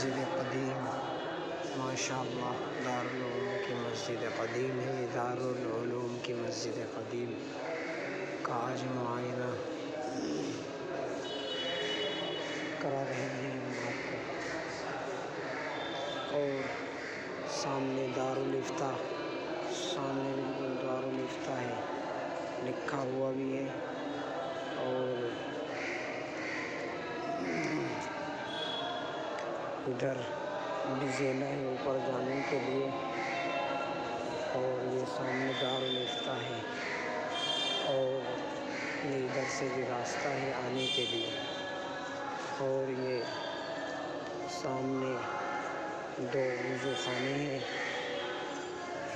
مسجد قدیم، ماشاء اللہ دارالعلوم کی مسجد قدیم ہے، دارالعلوم کی مسجد قدیم کا آج معائنہ کرا رہے ہیں ہم آپ کو۔ اور سامنے دارالافتاء، سامنے بالکل دارالافتاء ہے، لکھا ہوا بھی ہے، اور ادھر ڈیزائن ہے اوپر جانے کے لیے، اور یہ سامنے دارالافتاء ہے، اور یہ ادھر سے بھی راستہ ہے آنے کے لیے، اور یہ سامنے دو وضو خانے ہیں،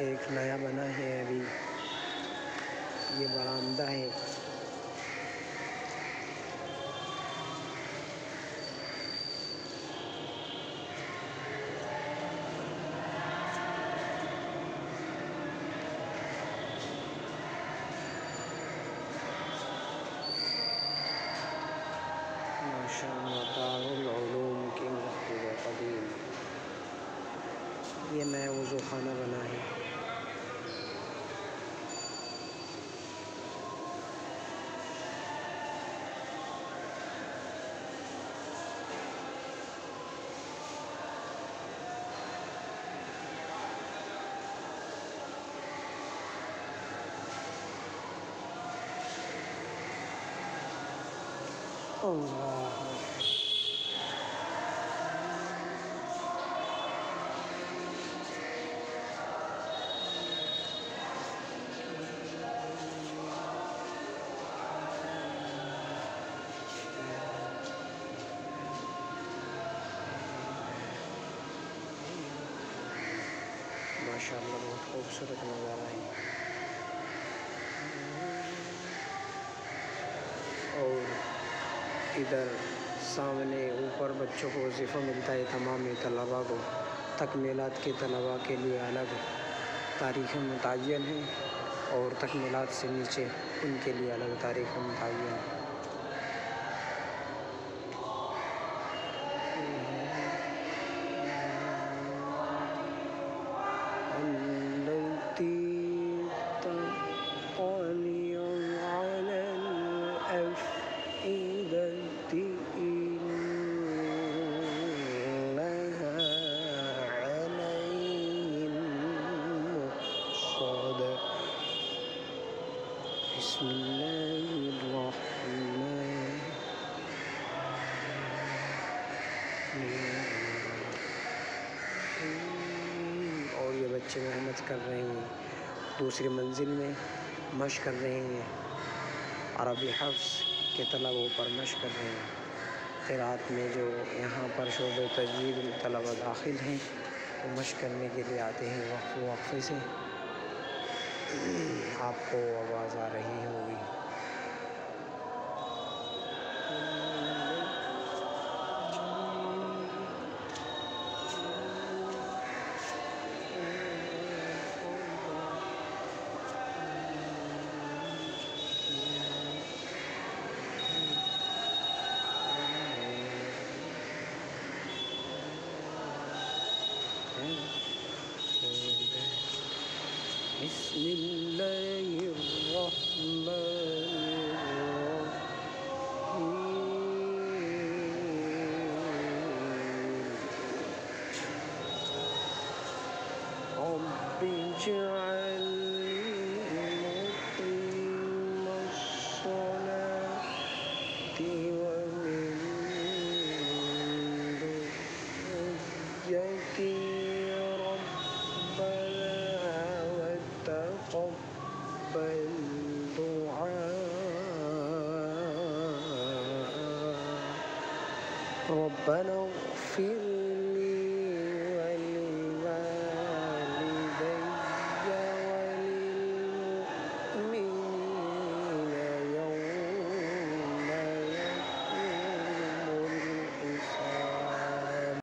ایک نیا بنا ہے ابھی، یہ برآمدہ ہے، ماشاءاللہ دارالعلوم کی مسجد قدیم، یہ نیا وضو خانہ بنا ہے۔ اللہ ماشاءاللہ بہت خوبصورت نظارہ ہے، اور ادھر سامنے اوپر بچوں کو وظیفہ ملتا ہے، تمام طلباء کو، تکمیلات کے طلباء کے لیے الگ تاریخ متعین ہیں، اور تکمیلات سے نیچے ان کے لیے الگ تاریخ متعین ہے۔ التي تطلع على الأفئدة إنها عليهم مؤصدة بسم الله الرحمن الرحيم۔ اور یہ بچے محنت کر رہے ہیں، دوسری منزل میں مشق کر رہے ہیں، عربی حفظ کے طلباء پر مشق کر رہے ہیں، قرأت میں جو یہاں پر شعبہ تجوید میں طلباء داخل ہیں وہ مشق کرنے کے لیے آتے ہیں وقفے وقفے سے، آپ کو آواز آ رہی ہوگی۔ بسم اللہ الرحمن الرحیم رب اجعلنی مقیم الصلاة ومن ذریتی تقبل دعاء ربنا اغفر